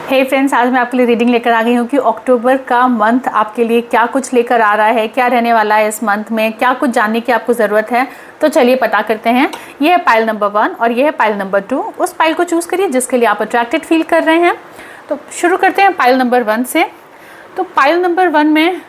हे friends, आज मैं आपके लिए रीडिंग लेकर आ गई हूँ कि अक्टूबर का मंथ आपके लिए क्या कुछ लेकर आ रहा है, क्या रहने वाला है इस मंथ में, क्या कुछ जानने की आपको ज़रूरत है। तो चलिए पता करते हैं। ये है पाइल नंबर 1 और ये है पाइल नंबर 2। उस पाइल को चूज़ करिए जिसके लिए आप अट्रैक्टेड फील कर रहे हैं। तो शुरू करते हैं पाइल नंबर 1 से। तो पाइल नंबर 1 में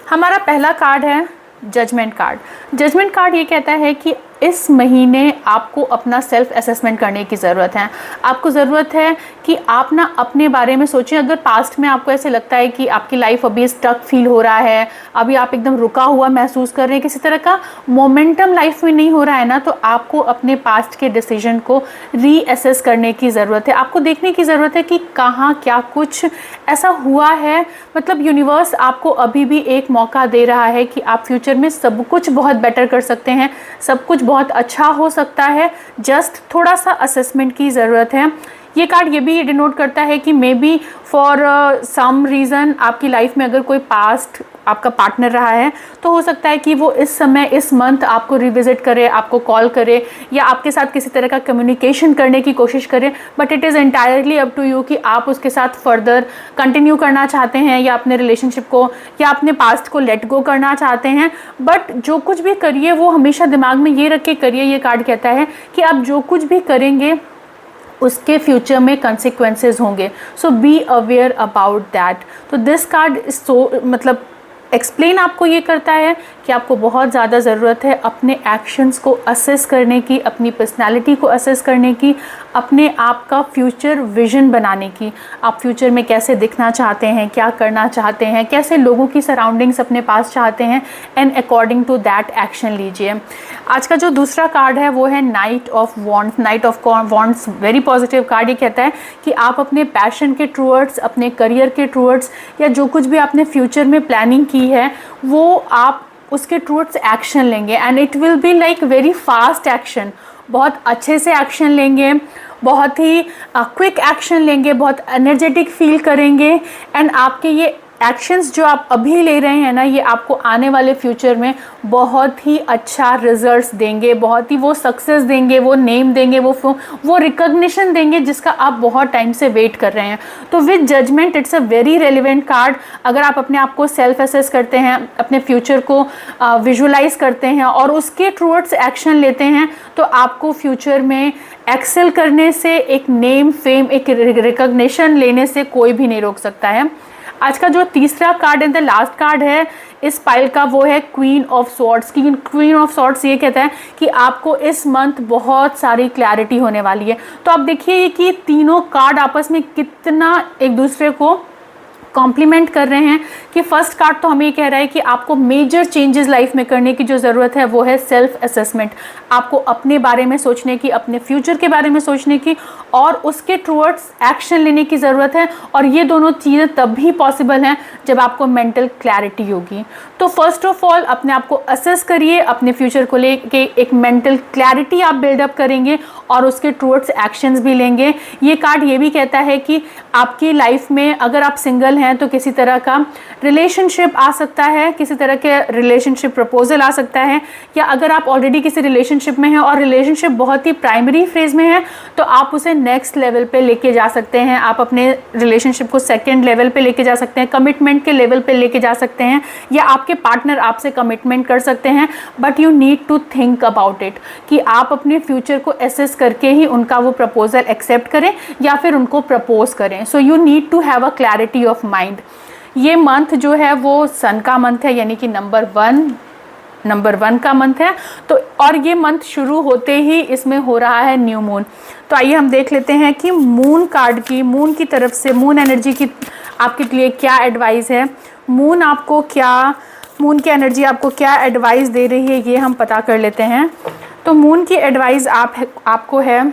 हमारा पहला कार्ड है जजमेंट कार्ड। जजमेंट कार्ड ये कहता है कि इस महीने आपको अपना सेल्फ असेसमेंट करने की ज़रूरत है। आपको ज़रूरत है कि आप ना अपने बारे में सोचें। अगर पास्ट में आपको ऐसे लगता है कि आपकी लाइफ अभी स्टक फील हो रहा है, अभी आप एकदम रुका हुआ महसूस कर रहे हैं, किसी तरह का मोमेंटम लाइफ में नहीं हो रहा है ना, तो आपको अपने पास्ट के डिसीजन को रीअसेस करने की ज़रूरत है। आपको देखने की ज़रूरत है कि कहाँ क्या कुछ ऐसा हुआ है। मतलब यूनिवर्स आपको अभी भी एक मौका दे रहा है कि आप फ्यूचर में सब कुछ बहुत बेटर कर सकते हैं, सब कुछ बहुत अच्छा हो सकता है। जस्ट थोड़ा सा असेसमेंट की ज़रूरत है। ये कार्ड ये भी डिनोट करता है कि maybe for some reason आपकी लाइफ में अगर कोई पास्ट आपका पार्टनर रहा है तो हो सकता है कि वो इस समय इस मंथ आपको रिविजिट करे, आपको कॉल करे या आपके साथ किसी तरह का कम्युनिकेशन करने की कोशिश करे। But it is entirely up to you कि आप उसके साथ फर्दर कंटिन्यू करना चाहते हैं या अपने रिलेशनशिप को या अपने पास्ट को लेट गो करना चाहते हैं। बट जो कुछ भी करिए वो हमेशा दिमाग में ये रख के करिए। ये कार्ड कहता है कि आप जो कुछ भी करेंगे उसके फ्यूचर में कंसिक्वेंसेस होंगे। सो बी अवेयर अबाउट दैट। तो दिस कार्ड मतलब एक्सप्लेन आपको ये करता है कि आपको बहुत ज़्यादा ज़रूरत है अपने एक्शंस को असेस करने की, अपनी पर्सनालिटी को असेस करने की, अपने आप का फ्यूचर विजन बनाने की। आप फ्यूचर में कैसे दिखना चाहते हैं, क्या करना चाहते हैं, कैसे लोगों की सराउंडिंग्स अपने पास चाहते हैं, and according to that action लीजिए। आज का जो दूसरा कार्ड है वो है knight of wands. Knight of wands very positive card. ये कहता है कि आप अपने पैशन के टूवर्ड्स, अपने करियर के टूवर्ड्स या जो कुछ भी आपने फ्यूचर में प्लानिंग की है वो आप उसके टूवर्ड्स एक्शन लेंगे। And it will be like very fast action. बहुत अच्छे से एक्शन लेंगे, बहुत ही क्विक एक्शन लेंगे, बहुत एनर्जेटिक फील करेंगे। एंड आपके ये एक्शंस जो आप अभी ले रहे हैं ना, ये आपको आने वाले फ्यूचर में बहुत ही अच्छा रिजल्ट्स देंगे, बहुत ही वो सक्सेस देंगे, वो नेम देंगे, वो रिकॉग्निशन देंगे जिसका आप बहुत टाइम से वेट कर रहे हैं। तो with judgement it's a very relevant card. अगर आप अपने आप को सेल्फ असेस करते हैं, अपने फ्यूचर को विजुलाइज करते हैं और उसके टूवर्ड्स एक्शन लेते हैं तो आपको फ्यूचर में एक्सेल करने से, एक नेम फेम, एक रिकॉग्निशन लेने से कोई भी नहीं रोक सकता है। आज का जो तीसरा card and the last card है इस पाइल का वो है queen of swords. Queen of swords ये कहता है कि आपको इस मंथ बहुत सारी क्लैरिटी होने वाली है। तो आप देखिए कि तीनों कार्ड आपस में कितना एक दूसरे को कॉम्प्लीमेंट कर रहे हैं। कि फर्स्ट कार्ड तो हमें ये कह रहा है कि आपको मेजर चेंजेस लाइफ में करने की जो ज़रूरत है वो है सेल्फ असेसमेंट। आपको अपने बारे में सोचने की, अपने फ्यूचर के बारे में सोचने की और उसके टूवर्ड्स एक्शन लेने की ज़रूरत है। और ये दोनों चीज़ें तभी पॉसिबल हैं जब आपको मेंटल क्लैरिटी होगी। तो फर्स्ट ऑफ ऑल अपने आप को असेस करिए, अपने फ्यूचर को लेके एक मेंटल क्लैरिटी आप बिल्डअप करेंगे और उसके टूवर्ड्स एक्शंस भी लेंगे। ये कार्ड ये भी कहता है कि आपकी लाइफ में अगर आप सिंगल हैं तो किसी तरह का रिलेशनशिप आ सकता है, किसी तरह के रिलेशनशिप प्रपोजल आ सकता है। या अगर आप ऑलरेडी किसी रिलेशनशिप में हैं और रिलेशनशिप बहुत ही प्राइमरी फेज में है तो आप उसे नेक्स्ट लेवल पे लेके जा सकते हैं। आप अपने रिलेशनशिप को सेकंड लेवल पे लेके जा सकते हैं, कमिटमेंट के लेवल पे लेके जा सकते हैं, या आपके पार्टनर आपसे कमिटमेंट कर सकते हैं। But you need to think about it कि आप अपने फ्यूचर को एसेस करके ही उनका वो प्रपोजल एक्सेप्ट करें या फिर उनको प्रपोज करें। So you need to have a clarity of mind. ये मंथ जो है वो सन का मंथ है, यानी कि नंबर वन का मंथ है। तो और ये मंथ शुरू होते ही इसमें हो रहा है न्यू मून। तो आइए हम देख लेते हैं कि मून कार्ड की, मून की तरफ से, मून एनर्जी की आपके लिए क्या एडवाइस है। मून की एनर्जी आपको क्या एडवाइस दे रही है ये हम पता कर लेते हैं। तो मून की एडवाइस आपको है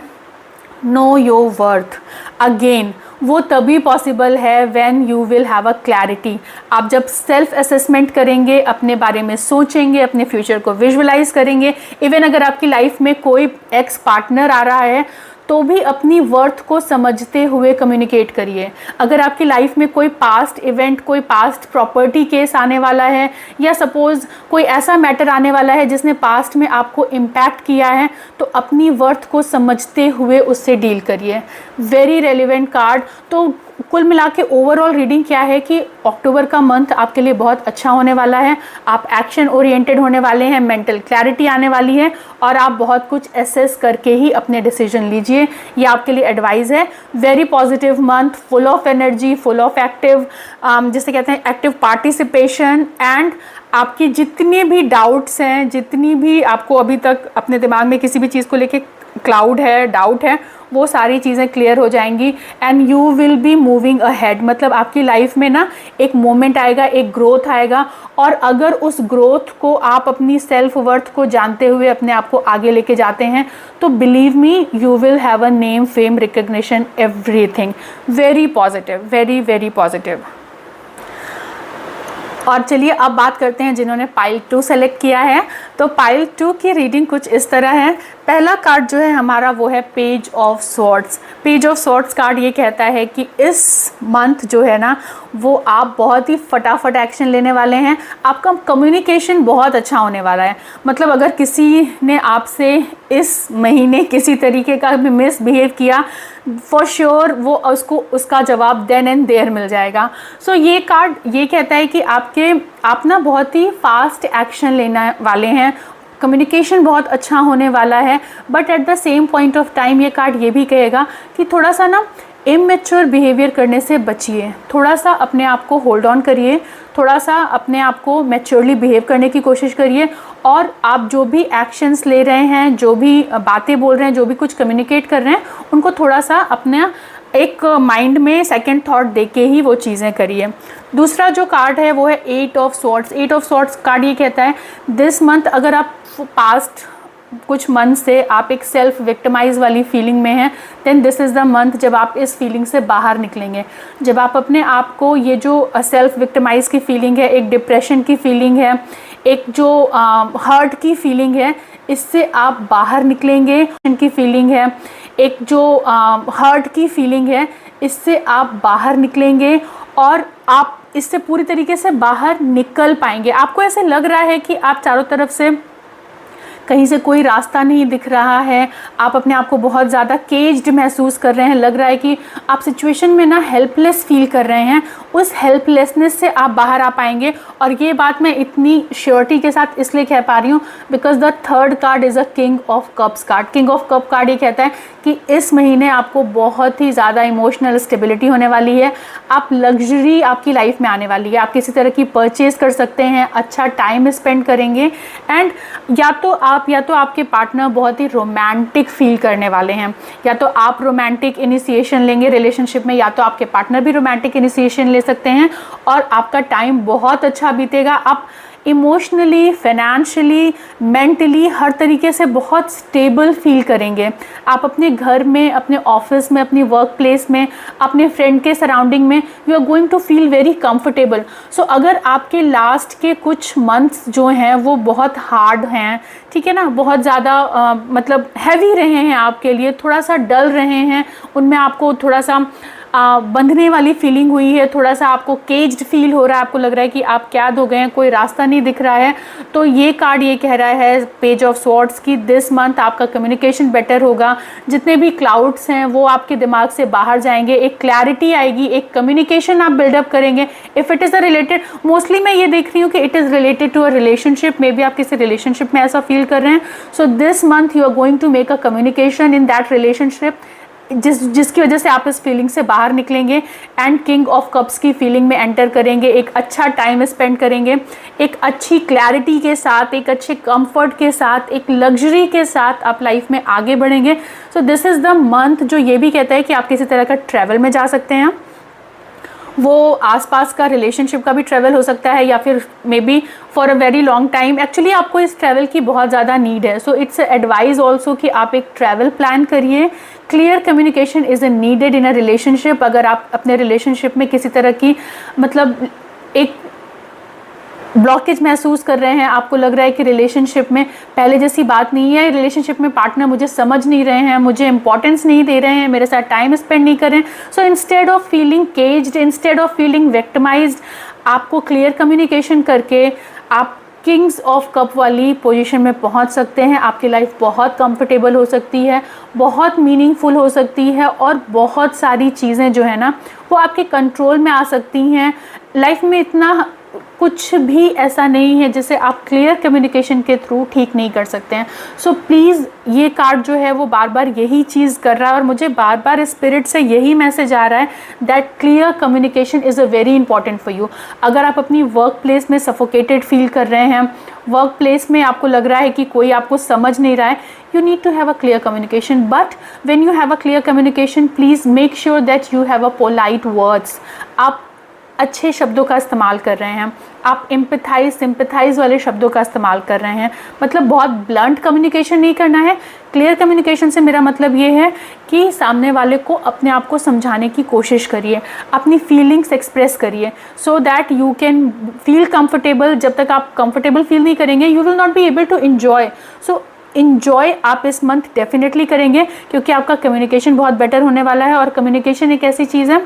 नो योर वर्थ। अगेन वो तभी पॉसिबल है when you will have a clarity. आप जब सेल्फ असेसमेंट करेंगे, अपने बारे में सोचेंगे, अपने फ्यूचर को विजुअलाइज करेंगे। इवन अगर आपकी लाइफ में कोई एक्स पार्टनर आ रहा है तो भी अपनी वर्थ को समझते हुए कम्युनिकेट करिए। अगर आपकी लाइफ में कोई पास्ट इवेंट, कोई पास्ट प्रॉपर्टी केस आने वाला है या सपोज कोई ऐसा मैटर आने वाला है जिसने पास्ट में आपको इम्पैक्ट किया है, तो अपनी वर्थ को समझते हुए उससे डील करिए। Very relevant card. तो कुल मिला के ओवरऑल रीडिंग क्या है कि अक्टूबर का मंथ आपके लिए बहुत अच्छा होने वाला है। आप एक्शन ओरिएंटेड होने वाले हैं, मेंटल क्लैरिटी आने वाली है और आप बहुत कुछ एसेस करके ही अपने डिसीजन लीजिए, ये आपके लिए एडवाइस है। Very positive month, full of energy, full of active, जिसे कहते हैं एक्टिव पार्टिसिपेशन, एंड आपकी जितनी भी डाउट्स हैं, जितनी भी आपको अभी तक अपने दिमाग में किसी भी चीज़ को लेके क्लाउड है, डाउट है, वो सारी चीज़ें क्लियर हो जाएंगी and you will be moving ahead. मतलब आपकी लाइफ में ना एक मोमेंट आएगा, एक ग्रोथ आएगा, और अगर उस ग्रोथ को आप अपनी सेल्फ वर्थ को जानते हुए अपने आप को आगे लेके जाते हैं तो believe me you will have a name, fame, recognition, everything. Very positive, very very positive. और चलिए अब बात करते हैं जिन्होंने पाइल 2 सेलेक्ट किया है। तो पाइल 2 की रीडिंग कुछ इस तरह है। पहला कार्ड जो है हमारा वो है page of swords. Page of swords card ये कहता है कि इस मंथ जो है ना वो आप बहुत ही फटाफट एक्शन लेने वाले हैं। आपका कम्युनिकेशन बहुत अच्छा होने वाला है। मतलब अगर किसी ने आपसे इस महीने किसी तरीके का भी मिसबिहेव किया, फॉर श्योर वो उसका जवाब देन एंड देयर मिल जाएगा। सो ये कार्ड ये कहता है कि आप ना बहुत ही फास्ट एक्शन लेने वाले हैं, कम्युनिकेशन बहुत अच्छा होने वाला है, but at the same point of time ये कार्ड ये भी कहेगा कि थोड़ा सा ना इमेच्योर बिहेवियर करने से बचिए। थोड़ा सा अपने आप को होल्ड ऑन करिए, थोड़ा सा अपने आप को मैच्योरली बिहेव करने की कोशिश करिए, और आप जो भी एक्शंस ले रहे हैं, जो भी बातें बोल रहे हैं, जो भी कुछ कम्युनिकेट कर रहे हैं, उनको थोड़ा सा अपना एक माइंड में सेकंड थॉट देके ही वो चीज़ें करिए। दूसरा जो कार्ड है वो है 8 of swords. 8 of swords card ये कहता है दिस मंथ अगर आप पास्ट कुछ मंथ से आप एक सेल्फ विक्टिमाइज वाली फीलिंग में हैं, then this is the month जब आप इस फीलिंग से बाहर निकलेंगे। जब आप अपने आप को ये जो सेल्फ विक्टिमाइज की फीलिंग है, एक डिप्रेशन की फीलिंग है, एक जो हर्ट की फीलिंग है, इससे आप बाहर निकलेंगे। की फीलिंग है, एक जो हर्ट की फीलिंग है, इससे आप बाहर निकलेंगे और आप इससे पूरी तरीके से बाहर निकल पाएंगे। आपको ऐसे लग रहा है कि आप चारों तरफ से कहीं से कोई रास्ता नहीं दिख रहा है, आप अपने आप को बहुत ज़्यादा केज्ड महसूस कर रहे हैं, लग रहा है कि आप सिचुएशन में ना हेल्पलेस फील कर रहे हैं। उस हेल्पलेसनेस से आप बाहर आ पाएंगे। और ये बात मैं इतनी श्योरिटी के साथ इसलिए कह पा रही हूँ because the third card is a king of cups card. King of cup card ये कहता है कि इस महीने आपको बहुत ही ज़्यादा इमोशनल स्टेबिलिटी होने वाली है। आप लग्जरी आपकी लाइफ में आने वाली है। आप किसी तरह की परचेज़ कर सकते हैं, अच्छा टाइम स्पेंड करेंगे, एंड या तो आपके पार्टनर बहुत ही रोमांटिक फील करने वाले हैं, या तो आप रोमांटिक इनिशिएशन लेंगे रिलेशनशिप में, या तो आपके पार्टनर भी रोमांटिक इनिशिएशन ले सकते हैं, और आपका टाइम बहुत अच्छा बीतेगा। आप इमोशनली, फाइनेंशियली, मेंटली हर तरीके से बहुत स्टेबल फील करेंगे। आप अपने घर में, अपने ऑफिस में, अपनी वर्क प्लेस में, अपने फ्रेंड के सराउंडिंग में you are going to feel very comfortable. So अगर आपके लास्ट के कुछ मंथ्स जो हैं वो बहुत हार्ड हैं, ठीक है ना, बहुत ज़्यादा मतलब हैवी रहे हैं आपके लिए, थोड़ा सा डल रहे हैं, उनमें आपको थोड़ा सा बंधने वाली फीलिंग हुई है, थोड़ा सा आपको केज्ड फील हो रहा है, आपको लग रहा है कि आप कैद हो गए हैं, कोई रास्ता नहीं दिख रहा है, तो ये कार्ड ये कह रहा है पेज ऑफ स्वॉर्ड्स की दिस मंथ आपका कम्युनिकेशन बेटर होगा। जितने भी क्लाउड्स हैं वो आपके दिमाग से बाहर जाएंगे, एक क्लैरिटी आएगी, एक कम्युनिकेशन आप बिल्डअप करेंगे। If it is a related, mostly मैं ये देख रही हूँ कि it is related to a relationship, maybe आप किसी रिलेशनशिप में ऐसा फील कर रहे हैं। So this month you are going to make a communication in that relationship जिसकी वजह से आप इस फीलिंग से बाहर निकलेंगे एंड किंग ऑफ कप्स की फीलिंग में एंटर करेंगे। एक अच्छा टाइम स्पेंड करेंगे, एक अच्छी क्लैरिटी के साथ, एक अच्छे कंफर्ट के साथ, एक लग्जरी के साथ आप लाइफ में आगे बढ़ेंगे। So this is the month जो ये भी कहता है कि आप किसी तरह का ट्रैवल में जा सकते हैं। वो आसपास का रिलेशनशिप का भी ट्रैवल हो सकता है, या फिर may be for a very long time. Actually आपको इस ट्रैवल की बहुत ज़्यादा नीड है। सो इट्स एडवाइज ऑल्सो कि आप एक ट्रैवल प्लान करिए। Clear communication is needed in a relationship. अगर आप अपने रिलेशनशिप में किसी तरह की मतलब एक ब्लॉकेज महसूस कर रहे हैं, आपको लग रहा है कि रिलेशनशिप में पहले जैसी बात नहीं है, रिलेशनशिप में पार्टनर मुझे समझ नहीं रहे हैं, मुझे इंपॉर्टेंस नहीं दे रहे हैं, मेरे साथ टाइम स्पेंड नहीं कर रहे हैं, so instead of feeling caged, instead of feeling victimised, आपको क्लियर कम्युनिकेशन करके आप किंग्स ऑफ कप वाली पोजीशन में पहुंच सकते हैं। आपकी लाइफ बहुत कंफर्टेबल हो सकती है, बहुत मीनिंगफुल हो सकती है और बहुत सारी चीज़ें जो है ना वो आपके कंट्रोल में आ सकती हैं। लाइफ में इतना कुछ भी ऐसा नहीं है जिसे आप क्लियर कम्युनिकेशन के थ्रू ठीक नहीं कर सकते हैं। सो प्लीज़ ये कार्ड जो है वो बार बार यही चीज़ कर रहा है और मुझे बार बार स्पिरिट से यही मैसेज आ रहा है that clear communication is a very important for you. अगर आप अपनी वर्क प्लेस में सफोकेटेड फील कर रहे हैं, वर्क प्लेस में आपको लग रहा है कि कोई आपको समझ नहीं रहा है, you need to have a clear communication. But when you have a clear communication, please make sure that you have a polite words. आप अच्छे शब्दों का इस्तेमाल कर रहे हैं, आप एम्पैथाइज सिंपैथाइज वाले शब्दों का इस्तेमाल कर रहे हैं। मतलब बहुत ब्लंट कम्युनिकेशन नहीं करना है। क्लियर कम्युनिकेशन से मेरा मतलब ये है कि सामने वाले को अपने आप को समझाने की कोशिश करिए, अपनी फीलिंग्स एक्सप्रेस करिए so that you can feel comfortable. जब तक आप कंफर्टेबल फील नहीं करेंगे you will not be able to enjoy. So enjoy आप इस मंथ डेफिनेटली करेंगे क्योंकि आपका कम्युनिकेशन बहुत बेटर होने वाला है और कम्युनिकेशन एक ऐसी चीज़ है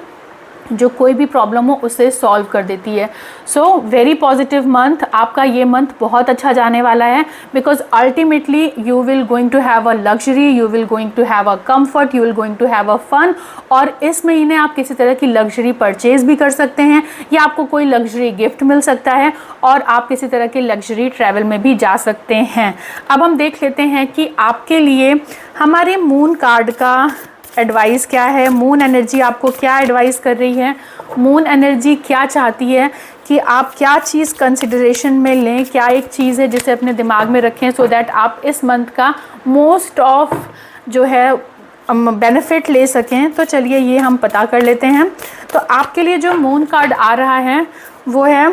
जो कोई भी प्रॉब्लम हो उसे सॉल्व कर देती है। सो वेरी पॉजिटिव मंथ, आपका ये मंथ बहुत अच्छा जाने वाला है because ultimately you will going to have a luxury, you will going to have a comfort, you will going to have a fun. और इस महीने आप किसी तरह की लग्जरी परचेज भी कर सकते हैं या आपको कोई लग्जरी गिफ्ट मिल सकता है और आप किसी तरह की लग्जरी ट्रैवल में भी जा सकते हैं। अब हम देख लेते हैं कि आपके लिए हमारे मून कार्ड का एडवाइस क्या है। मून एनर्जी आपको क्या एडवाइस कर रही है, मून एनर्जी क्या चाहती है कि आप क्या चीज़ कंसिडरेशन में लें, क्या एक चीज़ है जिसे अपने दिमाग में रखें सो दैट आप इस मंथ का मोस्ट ऑफ जो है बेनिफिट ले सकें। तो चलिए ये हम पता कर लेते हैं। तो आपके लिए जो मून कार्ड आ रहा है वो है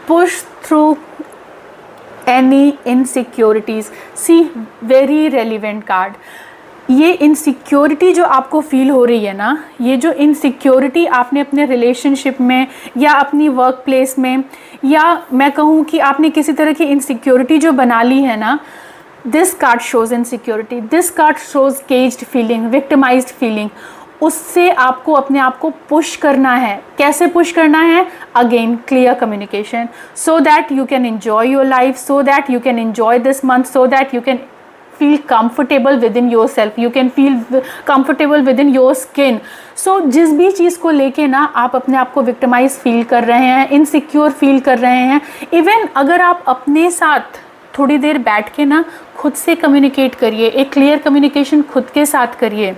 पुश थ्रू एनी इनसिक्योरिटीज़। सी वेरी रेलिवेंट कार्ड। ये इनसिक्योरिटी जो आपको फील हो रही है ना, ये जो इनसिक्योरिटी आपने अपने रिलेशनशिप में या अपनी वर्क प्लेस में या मैं कहूँ कि आपने किसी तरह की इनसिक्योरिटी जो बना ली है ना, this card shows insecurity, this card shows caged feeling, victimised feeling. उससे आपको अपने आप को पुश करना है। कैसे पुश करना है? Again clear communication so that you can enjoy your life, so that you can enjoy this month, so that you can feel comfortable within yourself, you can feel comfortable within your skin. So जिस भी चीज़ को लेके ना आप अपने आप को victimise feel कर रहे हैं, इनसिक्योर फील कर रहे हैं, इवन अगर आप अपने साथ थोड़ी देर बैठ के ना खुद से कम्युनिकेट करिए, एक क्लियर कम्युनिकेशन खुद के साथ करिए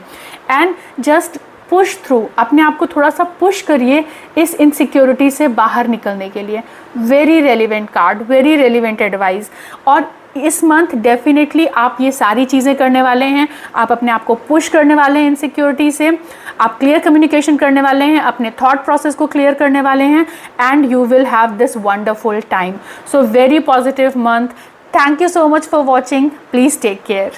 एंड जस्ट पुश थ्रू, अपने आप को थोड़ा सा पुश करिए इस इनसिक्योरिटी से बाहर निकलने के लिए। Very relevant card, very relevant advice. और इस मंथ डेफिनेटली आप ये सारी चीज़ें करने वाले हैं। आप अपने आप को पुश करने वाले हैं इनसिक्योरिटी से, आप क्लियर कम्युनिकेशन करने वाले हैं, अपने थॉट प्रोसेस को क्लियर करने वाले हैं and you will have this wonderful time. So very positive month. Thank you so much for watching. Please take care.